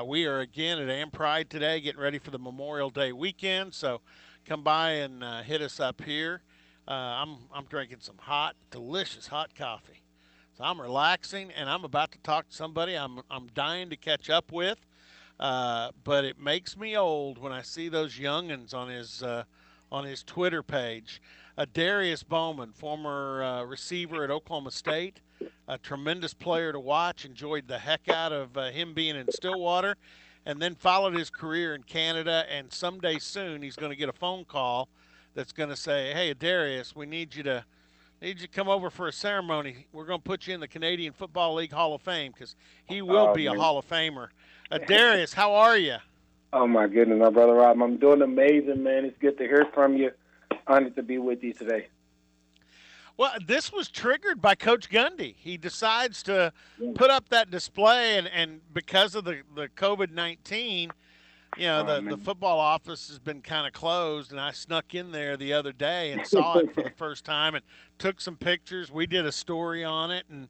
We are again at Am Pride today, getting ready for the Memorial Day weekend. So come by and hit us up here. I'm drinking some hot, delicious hot coffee. So I'm relaxing, and I'm about to talk to somebody I'm dying to catch up with. But it makes me old when I see those youngins on his Twitter page. Adarius Bowman, former receiver at Oklahoma State, a tremendous player to watch. Enjoyed the heck out of him being in Stillwater, and then followed his career in Canada. And someday soon, he's going to get a phone call that's going to say, "Hey, Adarius, we need you to come over for a ceremony. We're going to put you in the Canadian Football League Hall of Fame because he will Oh be a man. Hall of Famer." Darius, how are you? Oh my goodness, my brother Rob. I'm doing amazing, man. It's good to hear from you. Honored to be with you today. Well, this was triggered by Coach Gundy. He decides to Yeah. put up that display, and because of the COVID-19, Oh the man. football office has been kind of closed, and I snuck in there the other day and saw it for the first time and took some pictures. We did a story on it, and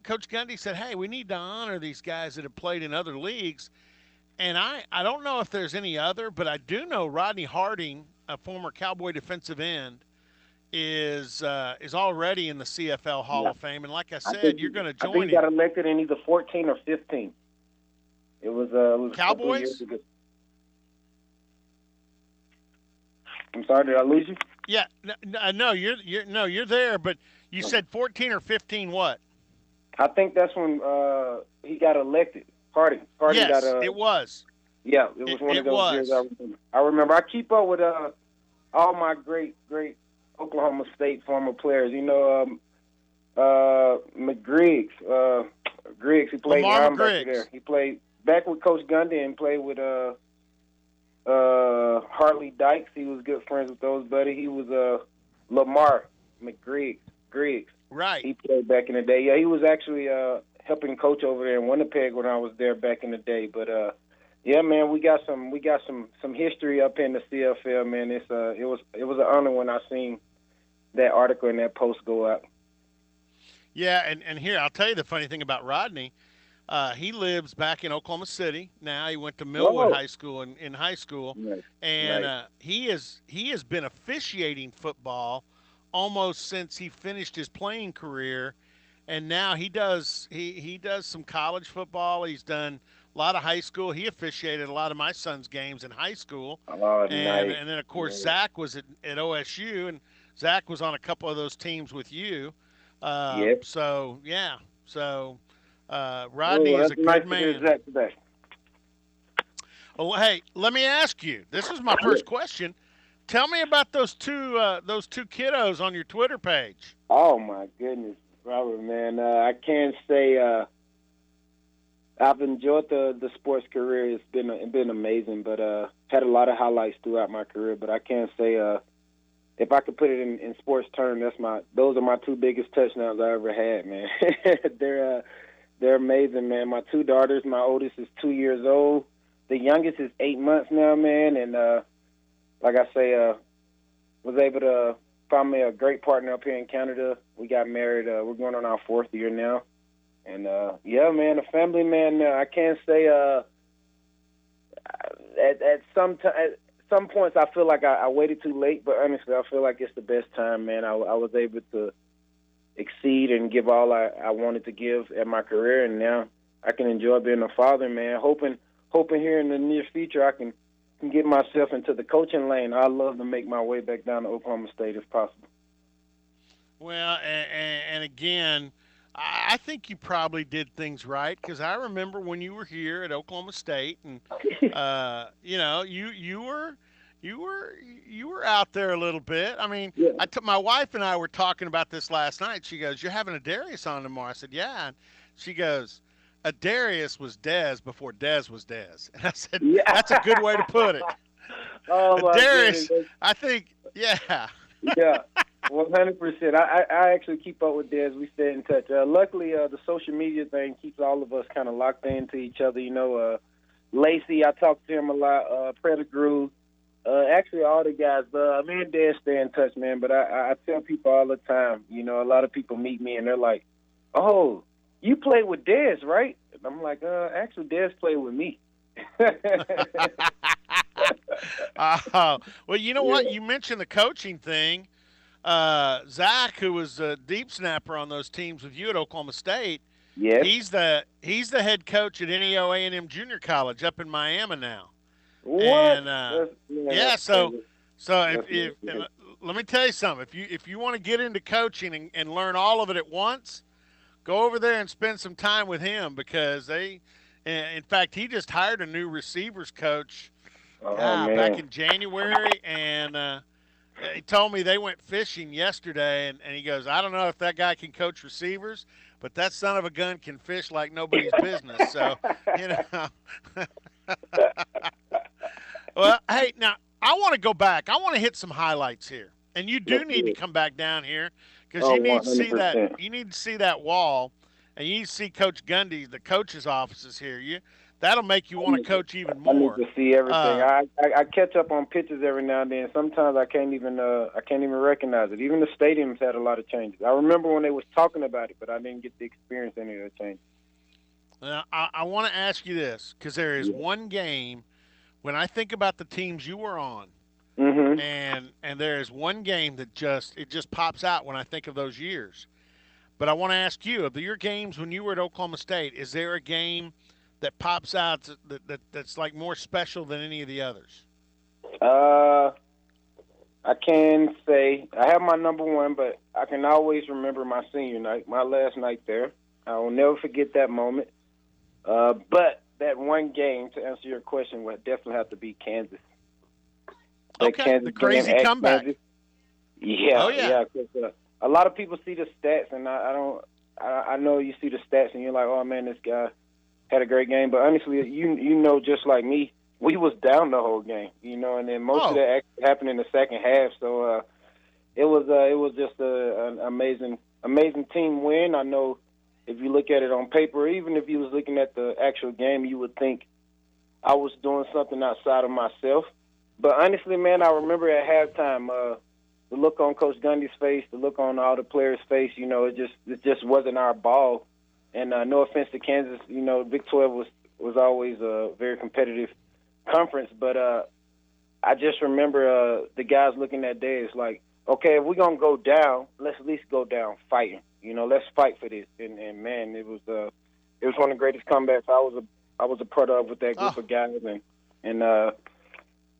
Coach Gundy said, "Hey, we need to honor these guys that have played in other leagues." And I don't know if there's any other, but I do know Rodney Harding, a former Cowboy defensive end, is already in the CFL Hall Yeah. of Fame. And like I I think said, you're going to I think join he got him. elected in either 14 or 15. It was a couple of years Cowboys? ago. I'm sorry, did I lose you? Yeah, no, you're there, but you said 14 or 15. What? I think that's when he got elected. Harding got Yes, it was. yeah, it was It one of it those years I was. remember. I keep up with all my great Oklahoma State former players. McGriggs. Griggs, he played Lamar linebacker there. McGriggs. He played back with Coach Gundy and played with Hartley Dykes. He was good friends with those buddy. He was Lamar McGriggs. Griggs. Right. He played back in the day. Yeah, he was actually helping coach over there in Winnipeg when I was there back in the day. But yeah, man, we got some history up in the CFL, man. It was an honor when I seen that article and that post go out. Yeah, and here I'll tell you the funny thing about Rodney. He lives back in Oklahoma City now. He went to Millwood Whoa. High School in high school, Nice. and Nice. he has been officiating football almost since he finished his playing career, and now he does some college football. He's done a lot of high school. He officiated a lot of my son's games in high school, Oh, and nice. and then of course Nice. Zach was at OSU, and Zach was on a couple of those teams with you. Yep. So yeah, so Rodney Oh, is a that's nice good to hear man. Zach today. Oh, hey, let me ask you. This is my first question. Tell me about those two kiddos on your Twitter page. Oh my goodness, Robert, man. I can't say I've enjoyed the sports career. It's been amazing, but had a lot of highlights throughout my career. But I can't say if I could put it in sports terms, those are my two biggest touchdowns I ever had, man. They're amazing, man. My two daughters, my oldest is 2 years old. The youngest is 8 months now, man. And like I say, was able to find me a great partner up here in Canada. We got married. We're going on our fourth year now. And yeah, man, a family, man. I can't say at some points I feel like I waited too late, but honestly, I feel like it's the best time, man. I was able to exceed and give all I wanted to give at my career, and now I can enjoy being a father, man. Hoping here in the near future I can get myself into the coaching lane. I love to make my way back down to Oklahoma State if possible. Well, and again, I think you probably did things right because I remember when you were here at Oklahoma State, and you were you were you were out there a little bit. I mean, Yeah. my wife and I were talking about this last night. She goes, "You're having a Darius on tomorrow." I said, "Yeah." And she goes, "A Darius was Dez before Dez was Dez," and I said, Yeah. "That's a good way to put it." Oh A my Darius, goodness. I think, yeah. Yeah, 100%. I actually keep up with Des. We stay in touch. Luckily, the social media thing keeps all of us kind of locked into each other. Lacey, I talk to him a lot. Pettigrew, actually all the guys. Me and Des stay in touch, man. But I tell people all the time. A lot of people meet me and they're like, "Oh, you played with Dez, right? And I'm like, actually, Dez played with me. Well, you know what? Yeah. You mentioned the coaching thing. Zach, who was a deep snapper on those teams with you at Oklahoma State, Yes. he's the head coach at NEO A&M Junior College up in Miami now. What? And That's yeah, so crazy. so That's if and crazy. let me tell you something. If you want to get into coaching and learn all of it at once, go over there and spend some time with him because in fact, he just hired a new receivers coach, Oh back man. in January, and he told me they went fishing yesterday, and he goes, I don't know if that guy can coach receivers, but that son of a gun can fish like nobody's business. So, you know, well, hey, now I want to go back. I want to hit some highlights here, and you do Let's need do to it. come back down here because Oh, you need one to hundred see that. percent. You need to see that wall, and you need to see Coach Gundy, the coach's offices here. That'll make you I want to need to, coach even I need more. to see everything. Uh, I catch up on pictures every now and then. Sometimes I can't even recognize it. Even the stadiums had a lot of changes. I remember when they was talking about it, but I didn't get to experience any of the changes. I want to ask you this because there is Yeah. one game when I think about the teams you were on, Mhm. and there is one game that just pops out when I think of those years. But I want to ask you, of your games when you were at Oklahoma State, is there a game that pops out that's like more special than any of the others? Uh, I can say I have my number one, but I can always remember my senior night, my last night there. I will never forget that moment. But that one game, to answer your question, would definitely have to be Kansas. That Okay, Kansas the game crazy at Kansas. comeback. Oh Yeah, yeah. yeah. 'Cause, a lot of people see the stats, and I don't. I know you see the stats, and you're like, "Oh man, this guy had a great game." But honestly, you know, just like me, we was down the whole game, and then most of Oh that actually happened in the second half. So it was just an amazing team win. I know if you look at it on paper, even if you was looking at the actual game, you would think I was doing something outside of myself. But honestly, man, I remember at halftime, the look on Coach Gundy's face, the look on all the players' face. It just wasn't our ball. And no offense to Kansas, Big 12 was always a very competitive conference. But I just remember the guys looking that day. It's like, okay, if we're gonna go down, let's at least go down fighting. Let's fight for this. And man, it was one of the greatest comebacks I was a part of with that group oh of guys. And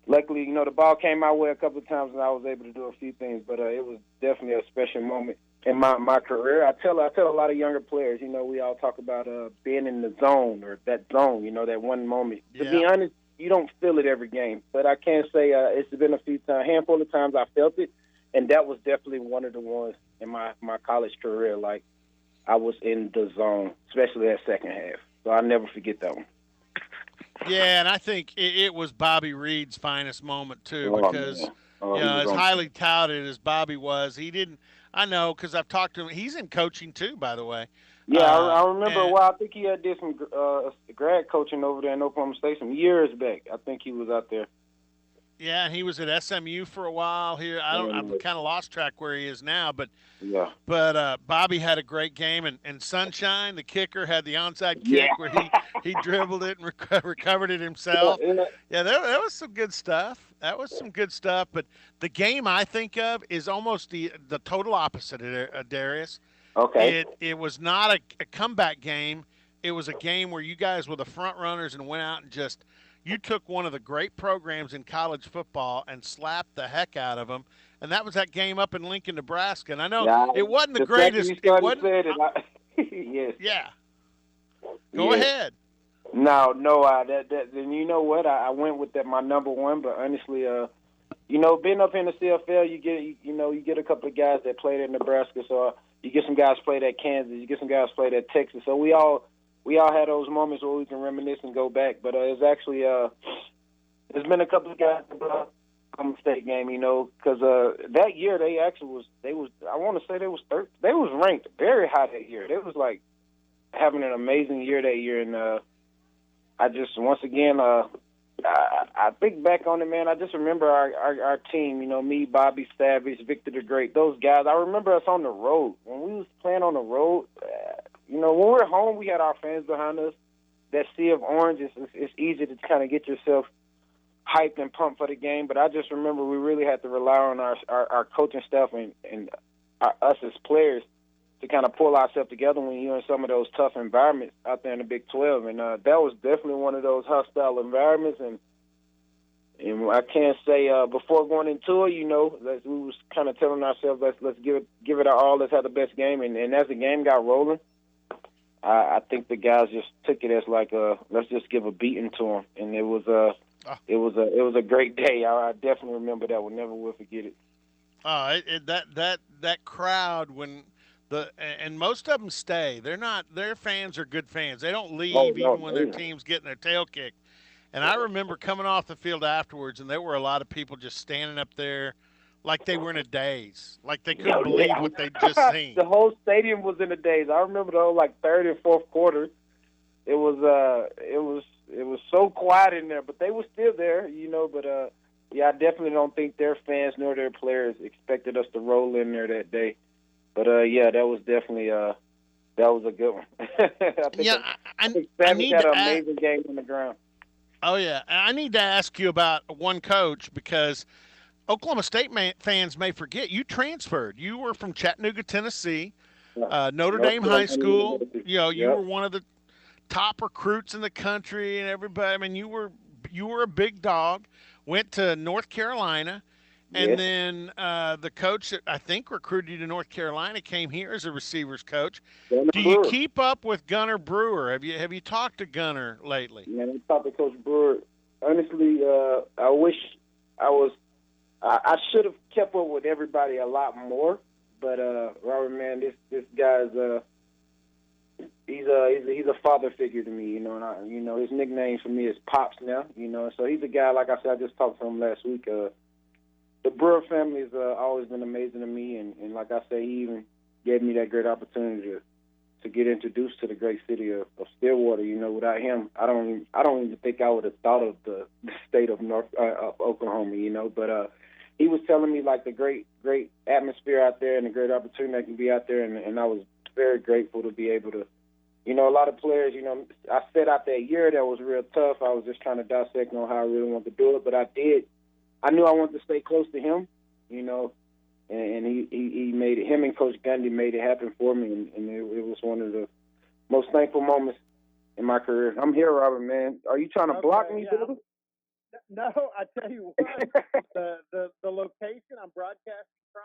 luckily, the ball came my way a couple of times, and I was able to do a few things. But it was definitely a special moment in my career. I tell a lot of younger players, we all talk about being in the zone or that zone, that one moment. To yeah. be honest, you don't feel it every game, but I can say it's been a handful of times I felt it, and that was definitely one of the ones in my college career. Like I was in the zone, especially that second half. So I'll never forget that one. Yeah, and I think it was Bobby Reed's finest moment too, Oh because man, oh he was as on. highly touted as Bobby was, he didn't. I know because I've talked to him. He's in coaching too, by the way. Yeah, I remember. And Well, I think he had did some grad coaching over there in Oklahoma State some years back. I think he was out there. yeah, and he was at SMU for a while here. I've And, kind of lost track where he is now, but yeah, Bobby had a great game, and Sunshine, the kicker, had the onside yeah, kick where he dribbled it and recovered it yeah, himself. yeah. Yeah, that was some good stuff. That was some good stuff. But the game I think of is almost the total opposite of Darius. Okay. It was not a comeback game. It was a game where you guys were the front runners and went out and just you took one of the great programs in college football and slapped the heck out of them. And that was that game up in Lincoln, Nebraska. And I know Yeah. it wasn't the The second you greatest. It started wasn't. saying it, yes, Yeah, go yes. ahead. No. Then you know what? I went with that my number one, but honestly, being up in the CFL, you get a couple of guys that played at Nebraska, so you get some guys played at Kansas, you get some guys played at Texas. So we all had those moments where we can reminisce and go back. But it's actually there's been a couple of guys in the Oklahoma State game, because that year they was I want to say they was ranked very high that year. They was like having an amazing year that year, and I just once again I think back on it, man. I just remember our team, me, Bobby Savage, Victor the Great, those guys. I remember us on the road when we was playing on the road. when we're home, we had our fans behind us. That sea of orange, it's easy to kind of get yourself hyped and pumped for the game. But I just remember we really had to rely on our coaching staff and us as players to kind of pull ourselves together when you're in some of those tough environments out there in the Big 12. And that was definitely one of those hostile environments. And I can't say before going into it, we was kind of telling ourselves let's give it our all. Let's have the best game. And as the game got rolling, I think the guys just took it as like let's just give a beating to them. And Ah, it was a great day. I definitely remember that. We'll never will forget it. that crowd when and most of them stay. They're not. Their fans are good fans. They don't Oh leave no, even when their team's getting their tail kicked. And I remember coming off the field afterwards, and there were a lot of people just standing up there like they were in a daze, like they couldn't no, believe what they'd just seen. the whole stadium was in the days. I remember the whole like third and fourth quarter. It was so quiet in there, but they were still there. But yeah, I definitely don't think their fans nor their players expected us to roll in there that day. But yeah, that was definitely that was a good one. Yeah, I think I Savage need had to. an amazing game on the ground. Oh yeah, and I need to ask you about one coach because Oklahoma State fans may forget you transferred. You were from Chattanooga, Tennessee, Yeah. Notre North Dame High Carolina School. University. You were Yep. one of the top recruits in the country, and everybody. I mean, you were a big dog. Went to North Carolina, and Yes. then the coach that I think recruited you to North Carolina came here as a receivers coach. Gunnar Do you Brewer. keep up with Gunnar Brewer? Have you talked to Gunnar lately? Man, I talked to Coach Brewer. Honestly, I wish I was. I should have kept up with everybody a lot more. But Robert, man, this guy's he's a father figure to me, and his nickname for me is Pops now. So he's a guy, like I said, I just talked to him last week. The Brewer family has always been amazing to me, and like I say, he even gave me that great opportunity to get introduced to the great city of Stillwater. Without him, I don't even think I would have thought of the state of North of Oklahoma. But he was telling me like the great atmosphere out there and the great opportunity that can be out there, and I was very grateful to be able to. A lot of players, I set out that year that was real tough. I was just trying to dissect on how I really wanted to do it, but I did. I knew I wanted to stay close to him, you know, and he made it. Him and Coach Gundy made it happen for me, and it was one of the most thankful moments in my career. I'm here, Robert, man. Are you trying to block Okay, me, yeah. brother? No, I tell you what, the location I'm broadcasting from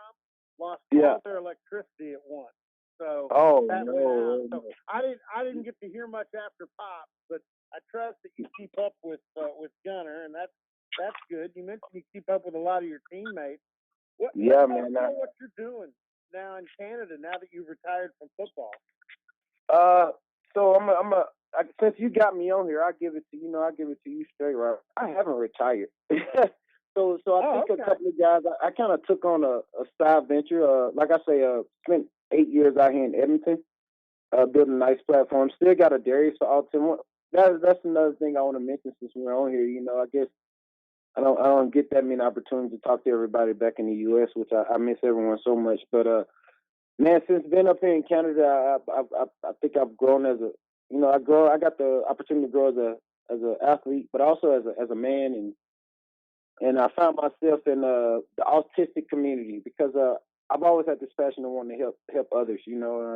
lost Yeah. all their electricity at once, so Oh that went out. no. So I didn't get to hear much after Pop, but I trust that you keep up with Gunner, and that's good. You mentioned you keep up with a lot of your teammates. What Yeah, about man. what you're doing now in Canada now that you've retired from football? Uh, so since you got me on here, I'll give it to I'll give it to you straight, right? I haven't retired. So I Oh, think a okay. couple of guys. I kind of took on a side venture. Like I say, spent 8 years out here in Edmonton, building a nice platform. Still got Adarius for autism. That's another thing I want to mention since we're on here. I guess I don't get that many opportunities to talk to everybody back in the U.S., which I miss everyone so much. But man, since being up here in Canada, I think I've grown as a I got the opportunity to grow as an athlete, but also as a man, and I found myself in the autistic community because I've always had this passion to want to help others.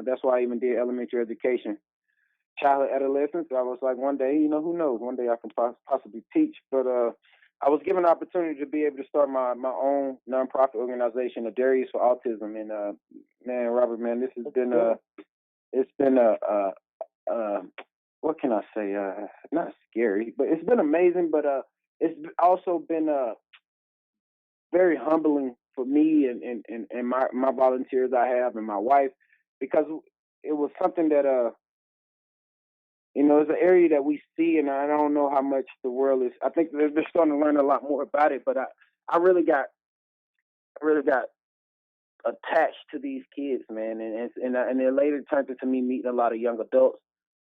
That's why I even did elementary education, childhood, adolescence. I was like, one day, who knows? One day I can possibly teach, but I was given an opportunity to be able to start my own nonprofit organization, Adarius for Autism, and man, Robert, man, this has been it's been what can I say? Not scary, but it's been amazing. But it's also been very humbling for me and my volunteers I have and my wife because it was something that it's an area that we see, and I don't know how much the world is. I think they're starting to learn a lot more about it. But I really got attached to these kids, man, and it later turned into me meeting a lot of young adults.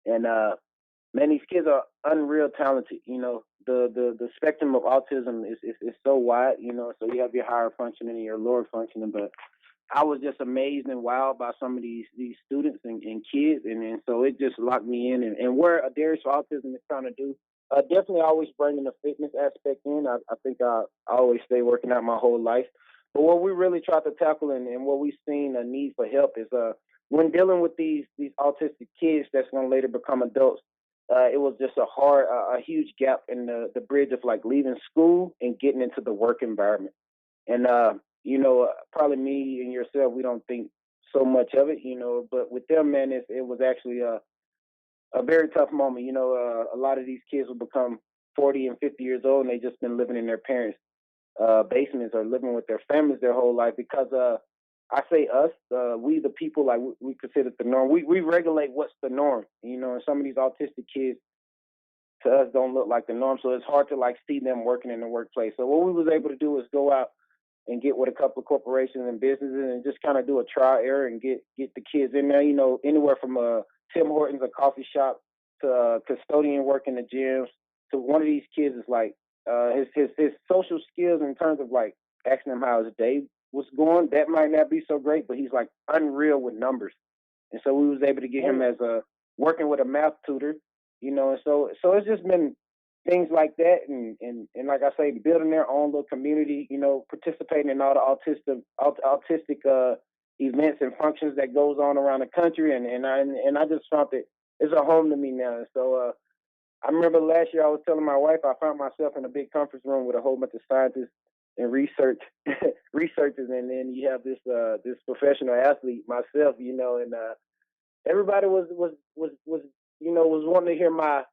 And man, these kids are unreal talented. The spectrum of autism is so wide. So you have your higher functioning and your lower functioning, but I was just amazed and wowed by some of these students and kids, and so it just locked me in. And where Adarius for Autism is trying to do, definitely always bringing the fitness aspect in. I think I always stay working out my whole life. But what we really try to tackle and what we've seen a need for help is when dealing with these autistic kids that's going to later become adults. It was just a huge gap in the bridge of like leaving school and getting into the work environment. And probably me and yourself, we don't think so much of it, but with them, man, it was actually a very tough moment. A lot of these kids will become 40 and 50 years old, and they just been living in their parents' basements or living with their families their whole life because I say us, we the people, like we consider the norm. We regulate what's the norm, and some of these autistic kids to us don't look like the norm, so it's hard to like see them working in the workplace. So what we was able to do is go out and get with a couple of corporations and businesses and just kind of do a trial error and get the kids in there. Anywhere from Tim Hortons, a coffee shop, to custodian work in the gyms. To one of these kids is like his social skills in terms of like asking him how his day was going. That might not be so great, but he's like unreal with numbers. And so we was able to get him as a working with a math tutor. And so it's just been things like that, and like I say, building their own little community, participating in all the autistic events and functions that goes on around the country, and I just found that it's a home to me now. And so I remember last year I was telling my wife I found myself in a big conference room with a whole bunch of scientists and researchers, and then you have this professional athlete myself, and everybody was wanting to hear my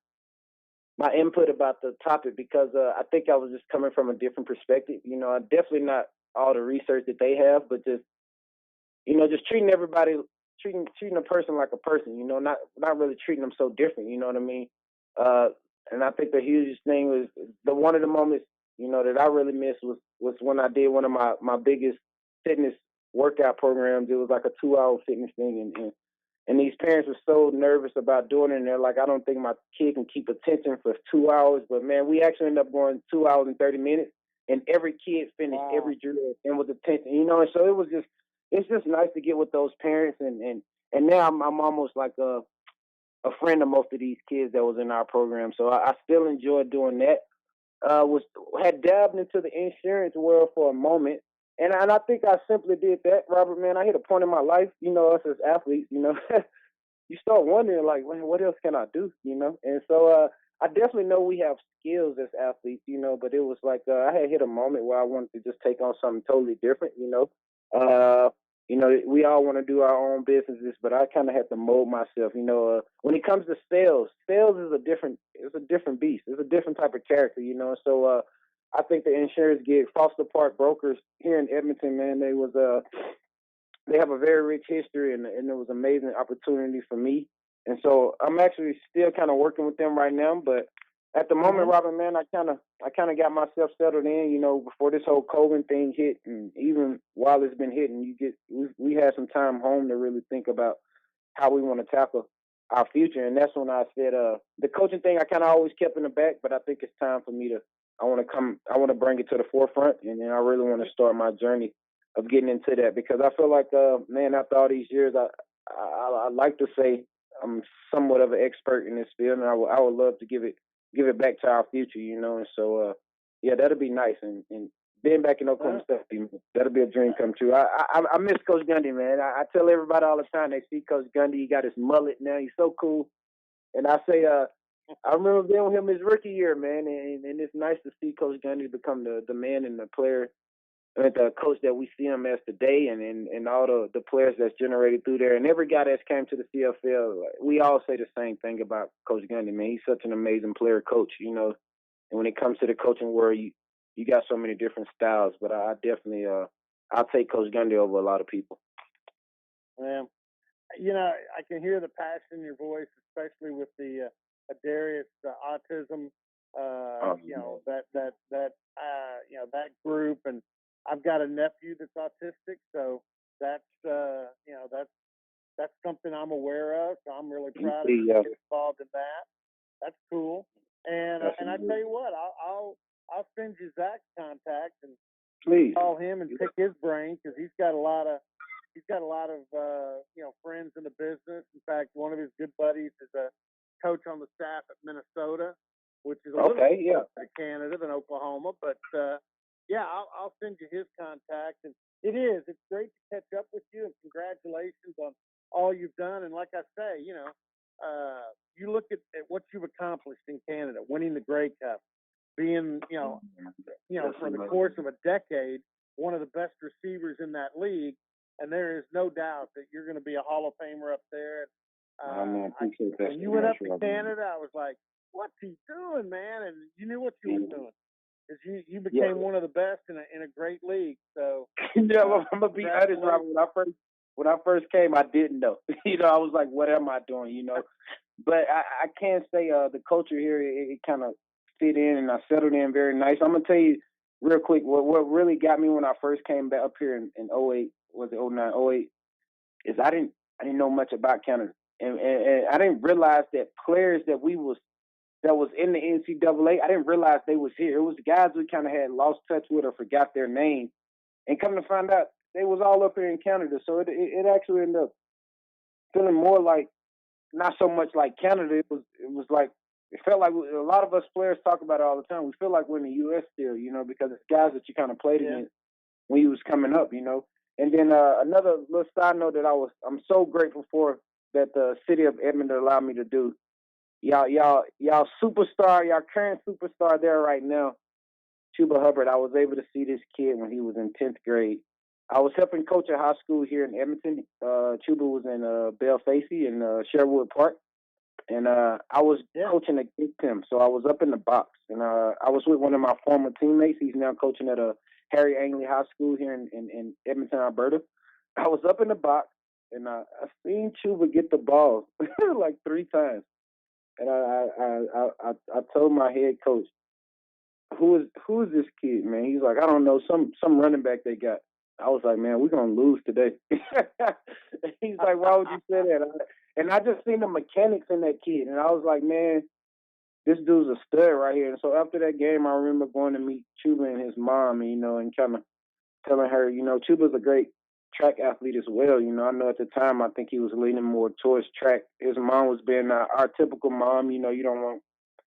input about the topic because I think I was just coming from a different perspective. Definitely not all the research that they have, but just treating everybody, treating a person like a person. Not really treating them so different. You know what I mean? Uh, and I think the hugest thing was one of the moments that I really missed was when I did one of my biggest fitness workout programs. It was like a 2-hour fitness thing, and these parents were so nervous about doing it, and they're like, I don't think my kid can keep attention for 2 hours. But, man, we actually ended up going 2 hours and 30 minutes, and every kid finished every drill and with attention. And so it's just nice to get with those parents. And now I'm almost like a friend of most of these kids that was in our program. So I still enjoy doing that. Had dabbed into the insurance world for a moment, and I think I simply did that, Robert. Man, I hit a point in my life. Us as athletes, you start wondering like, man, what else can I do? And so I definitely know we have skills as athletes, but it was like I had hit a moment where I wanted to just take on something totally different. Uh, we all want to do our own businesses, but I kind of had to mold myself. When it comes to sales is it's a different beast. It's a different type of character. So I think the insurance gig, Foster Park Brokers here in Edmonton, man, they have a very rich history, and it was amazing opportunity for me. And so I'm actually still kind of working with them right now, but at the moment, Robin, man, I kind of got myself settled in, before this whole COVID thing hit, and even while it's been hitting, we had some time home to really think about how we want to tackle our future, and that's when I said, the coaching thing I kind of always kept in the back, but I think it's time for me to, I want to bring it to the forefront, and then I really want to start my journey of getting into that because I feel like, man, after all these years, I like to say I'm somewhat of an expert in this field, and I would love to give it back to our future, And so, yeah, that'll be nice. And being back in Oklahoma State, that'll be a dream come true. I miss Coach Gundy, man. I tell everybody all the time they see Coach Gundy. He got his mullet now. He's so cool. And I say, I remember being with him his rookie year, man. And it's nice to see Coach Gundy become the man and the player and the coach that we see him as today, and all the players that's generated through there, and every guy that's came to the CFL, we all say the same thing about Coach Gundy, man. He's such an amazing player coach, And when it comes to the coaching world, you got so many different styles, but I definitely I'll take Coach Gundy over a lot of people. Well, I can hear the passion in your voice, especially with the Adarius autism. That group, and I've got a nephew that's autistic, so that's that's something I'm aware of. So I'm really proud of you to get involved in that. That's cool. And I tell you what, I'll send you Zach's contact and please call him and pick his brain because he's got a lot of he's got a lot of friends in the business. In fact, one of his good buddies is a coach on the staff at Minnesota, which is a little Okay, yeah. closer to Canada than Oklahoma. But yeah, I'll send you his contact. And it's great to catch up with you. And congratulations on all you've done. And like I say, you look at what you've accomplished in Canada, winning the Grey Cup, being for the course of a decade, one of the best receivers in that league. And there is no doubt that you're going to be a Hall of Famer up there. Appreciate that. When you went up to Canada, I was like, "What's he doing, man?" And you knew what you were doing because you became one of the best in a great league. So yeah, I'm gonna be honest, Robert. When I first came, I didn't know. I was like, "What am I doing?" But I can say the culture here it kind of fit in and I settled in very nice. I'm gonna tell you real quick what really got me when I first came back up here in '08, was it '09, '08, is I didn't know much about Canada, and I didn't realize that players that was in the NCAA, I didn't realize they was here. It was guys we kind of had lost touch with or forgot their name, and come to find out they was all up here in Canada. So it actually ended up feeling more like, not so much like Canada. It was like, it felt like a lot of us players talk about it all the time. We feel like we're in the U.S. still, because it's guys that you kind of played against when you was coming up, And then another little side note that I'm so grateful for that the city of Edmonton allowed me to do. Y'all superstar, y'all current superstar there right now, Chuba Hubbard. I was able to see this kid when he was in 10th grade. I was helping coach a high school here in Edmonton. Chuba was in Belle Facey in Sherwood Park. And I was coaching against him. So I was up in the box. And I was with one of my former teammates. He's now coaching at a Harry Angley High School here in Edmonton, Alberta. I was up in the box, and I seen Chuba get the ball like 3 times. And I told my head coach, who is this kid, man? He's like, I don't know, some running back they got. I was like, man, we're going to lose today. He's like, why would you say that? And I just seen the mechanics in that kid. And I was like, man, this dude's a stud right here. And so after that game, I remember going to meet Chuba and his mom, and kind of telling her, Chuba's a great track athlete as well. I know at the time, I think he was leaning more towards track. His mom was being our typical mom. You don't want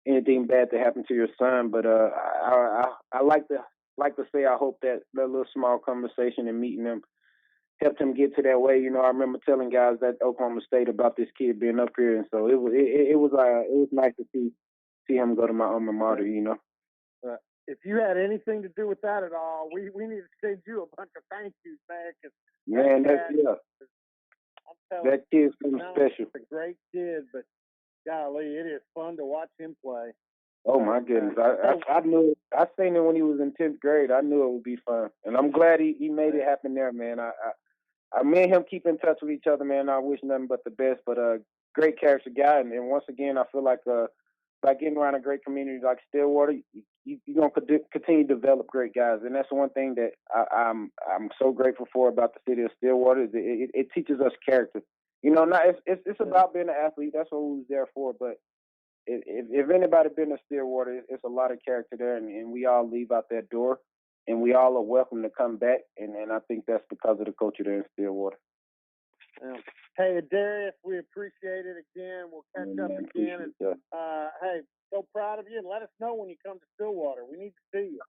anything bad to happen to your son. But I like to say I hope that little small conversation and meeting them helped him get to that way. I remember telling guys at Oklahoma State about this kid being up here, and so it was nice to see him go to my alma mater. If you had anything to do with that at all, we need to send you a bunch of thank yous, man. That kid's something special. He's a great kid, but golly, it is fun to watch him play. Oh my goodness! I knew I seen him when he was in 10th grade. I knew it would be fun, and I'm glad he made it happen there, man. Me and him keep in touch with each other, man. I wish nothing but the best. But great character guy, and once again, I feel like by getting around a great community like Stillwater, you're gonna continue to develop great guys, and that's one thing that I'm so grateful for about the city of Stillwater. Is it teaches us character. It's about being an athlete. That's what we was there for. But if anybody been to Stillwater, it's a lot of character there, and we all leave out that door. And we all are welcome to come back, and I think that's because of the culture there in Stillwater. Hey, Adarius, we appreciate it again. We'll catch up again. And, hey, so proud of you, and let us know when you come to Stillwater. We need to see you.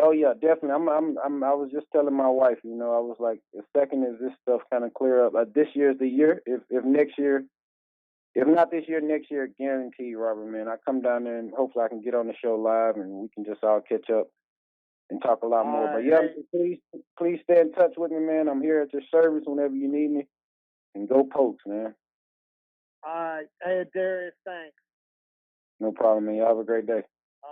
Oh yeah, definitely. I was just telling my wife, I was like, the second as this stuff kind of clear up, this year's the year. If next year, if not this year, next year, guaranteed, Robert, man. I come down there and hopefully I can get on the show live and we can just all catch up and talk a lot more. But yeah, please stay in touch with me, man. I'm here at your service whenever you need me. And go Pokes, man. All right. Hey, Darius, thanks. No problem, man. You have a great day. All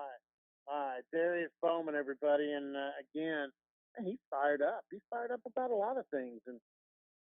right. Adarius Bowman, everybody. And again, he's fired up. He's fired up about a lot of things. And